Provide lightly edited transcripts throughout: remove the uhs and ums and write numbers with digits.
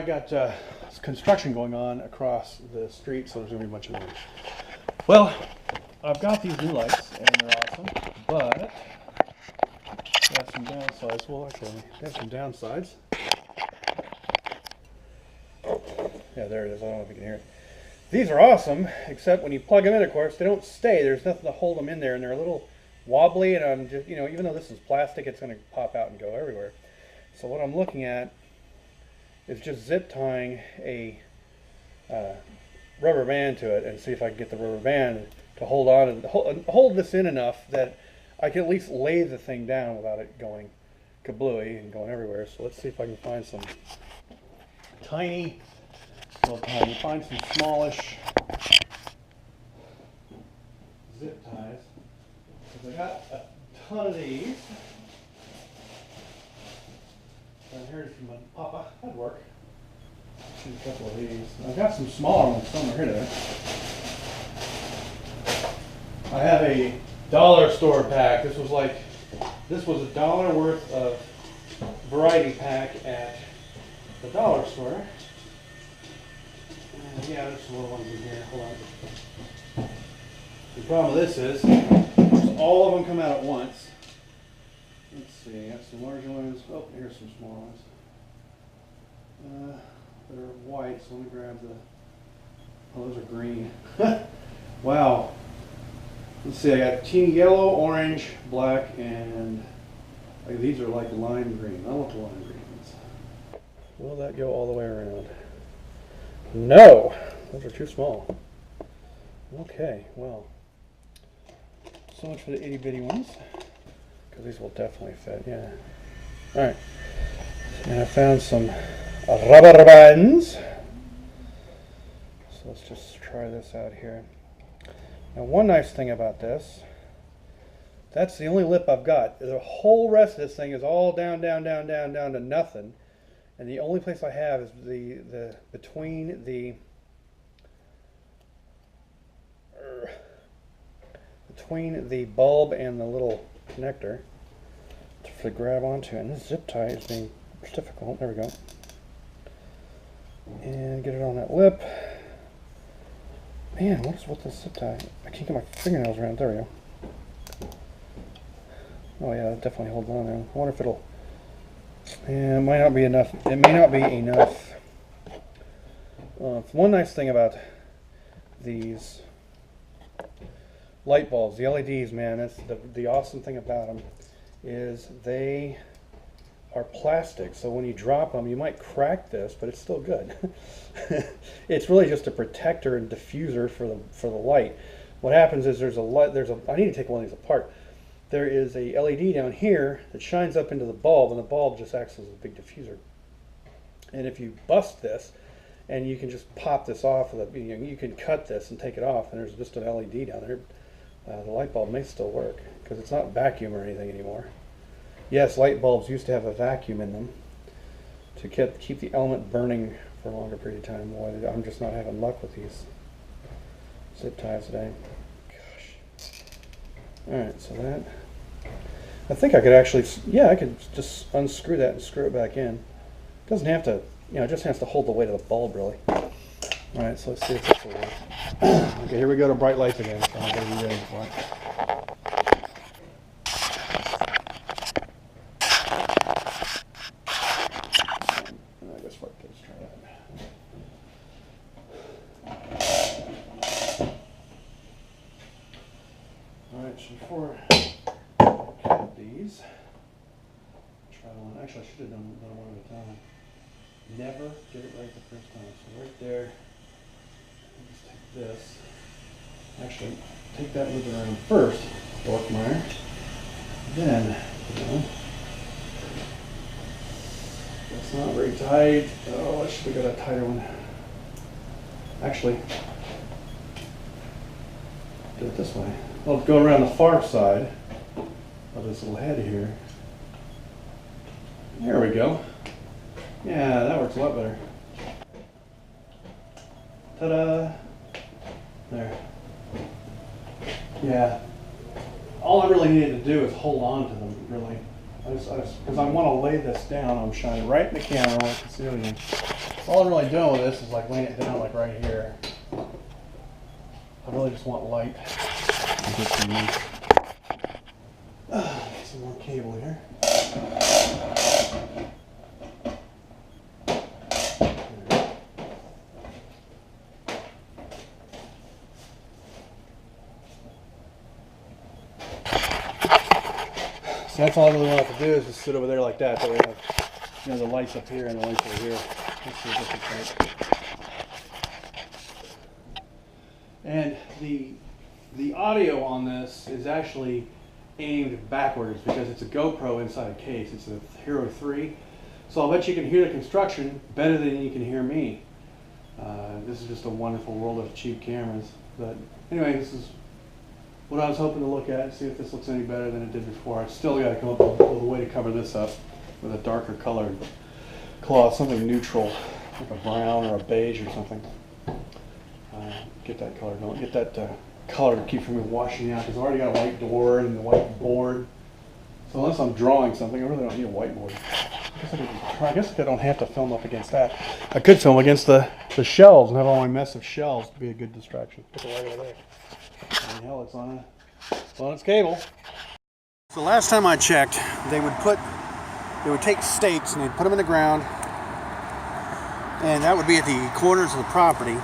got construction going on across the street, so there's going to be a bunch of noise. Well, I've got these new lights, and they're awesome, but they have some downsides. Well, actually, they have some downsides. Yeah, there it is. I don't know if you can hear it. These are awesome, except when you plug them in, of course, they don't stay. There's nothing to hold them in there, and they're a little wobbly, and I'm just, you know, even though this is plastic, it's going to pop out and go everywhere. So what I'm looking at is just zip tying a rubber band to it and see if I can get the rubber band to hold on and hold this in enough that I can at least lay the thing down without it going kablooey and going everywhere. So let's see if I can find some tiny, find some smallish zip ties. Because I got a ton of these. I heard from my papa. That'd work. A couple of these. I've got some smaller ones somewhere here. There. I have a dollar store pack. This was $1 worth of variety pack at the dollar store. Yeah, there's some little ones in here. Hold on. The problem with this is all of them come out at once. Let's see, I have some larger ones. Oh, here's some small ones. They're white, so let me grab the. Oh, those are green. Wow. Let's see, I got teeny yellow, orange, black, and these are like lime green. I want the lime green ones. Will that go all the way around? No! Those are too small. Okay, well. So much for the itty bitty ones. Because these will definitely fit, yeah. Alright. And I found some rubber bands. So let's just try this out here. Now one nice thing about this, that's the only lip I've got. The whole rest of this thing is all down to nothing. And the only place I have is between the bulb and the little connector to grab onto. And this zip tie is being difficult. There we go. And get it on that lip. Man, what is with this zip tie? I can't get my fingernails around. There we go. Oh yeah, that definitely holds on there. I wonder if it'll. Yeah, it might not be enough. It may not be enough. One nice thing about these light bulbs, the LEDs, man, that's the awesome thing about them is they are plastic. So when you drop them, you might crack this, but it's still good. It's really just a protector and diffuser for the light. What happens is there's a light. I need to take one of these apart. There is a LED down here that shines up into the bulb, and the bulb just acts as a big diffuser. And if you bust this, and you can just pop this off, you can cut this and take it off, and there's just an LED down there. The light bulb may still work because it's not vacuum or anything anymore. Yes, light bulbs used to have a vacuum in them to keep the element burning for a longer period of time. Boy, I'm just not having luck with these zip ties today. Gosh. Alright, so that. I think I could actually, yeah, I could just unscrew that and screw it back in. It doesn't have to, it just has to hold the weight of the bulb, really. Alright, so let's see if this will work. Okay, here we go to bright lights again, so I'm going to be ready for it. I guess let's try that. Alright, so before I cut these, try one. Actually, I should have done one at a time. Never get it right the first time. So right there, just take this. Actually, take that loop around first, Dorkmeyer. Then, that's not very tight. Oh, I should have got a tighter one. Actually, do it this way. I'll go around the far side of this little head here. There we go. Yeah, that works a lot better. Ta-da! There. Yeah. All I really needed to do is hold on to them, really. Because I want to lay this down, I'm shining right in the camera where I can see everything. All I'm really doing with this is like laying it down like right here. I really just want light. Get some more cable here. So that's all I really want to do is just sit over there like that. So we have, you know, the lights up here and the lights over here. Let's see if this is right. And the audio on this is actually aimed backwards because it's a GoPro inside a case. It's a Hero 3. So I'll bet you can hear the construction better than you can hear me. This is just a wonderful world of cheap cameras. But anyway, this is what I was hoping to look at, see if this looks any better than it did before. I still got to come up with a way to cover this up with a darker colored cloth, something neutral, like a brown or a beige or something. Get that color, don't get that color to keep from me washing out, because I already got a white door and a white board. So unless I'm drawing something, I really don't need a whiteboard. I guess I don't have to film up against that. I could film against the shelves and have all my mess of shelves to be a good distraction. Put the light over there. And hell, it's on its cable. So last time I checked, they would take stakes and they'd put them in the ground, and that would be at the corners of the property,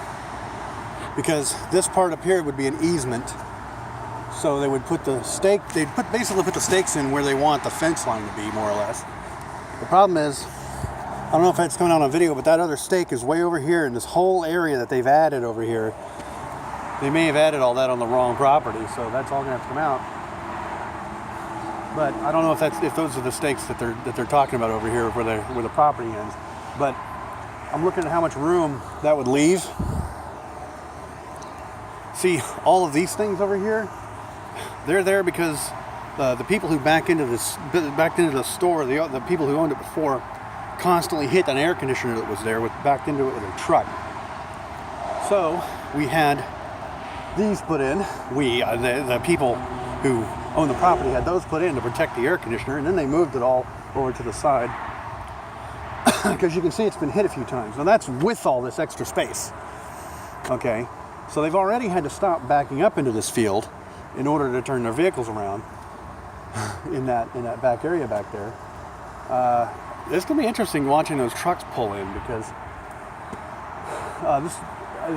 because this part up here would be an easement. So they would put the stake, basically put the stakes in where they want the fence line to be, more or less. The problem is, I don't know if it's coming out on video, but that other stake is way over here in this whole area that they've added over here. They may have added all that on the wrong property, so that's all gonna have to come out. But I don't know if those are the stakes that they're talking about over here where the property ends. But I'm looking at how much room that would leave. See, all of these things over here, they're there because the people who backed into the store, the people who owned it before, constantly hit an air conditioner that was there, backed into it with a truck. So we had these put in. The people who own the property had those put in to protect the air conditioner, and then they moved it all over to the side because you can see it's been hit a few times. Now that's with all this extra space. Okay, so they've already had to stop backing up into this field in order to turn their vehicles around in that back area back there. It's gonna be interesting watching those trucks pull in, because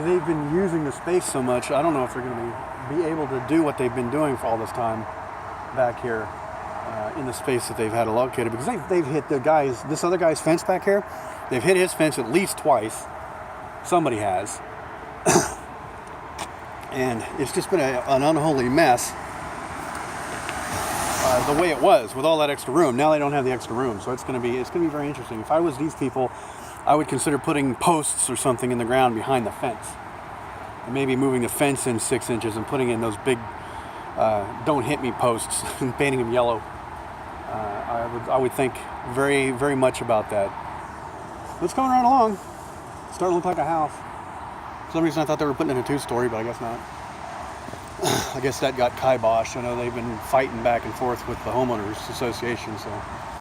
they've been using the space so much. I don't know if they're going to be able to do what they've been doing for all this time back here in the space that they've had allocated, because they've hit this other guy's fence back here. They've hit his fence at least twice. Somebody has. And it's just been an unholy mess the way it was with all that extra room. Now they don't have the extra room, so it's going to be very interesting. If I was these people, I would consider putting posts or something in the ground behind the fence, and maybe moving the fence in 6 inches and putting in those big "don't hit me" posts and painting them yellow. I would think very, very much about that. It's coming right along. It's starting to look like a house. For some reason I thought they were putting in a 2-story, but I guess not. I guess that got kiboshed. I know they've been fighting back and forth with the homeowners association, so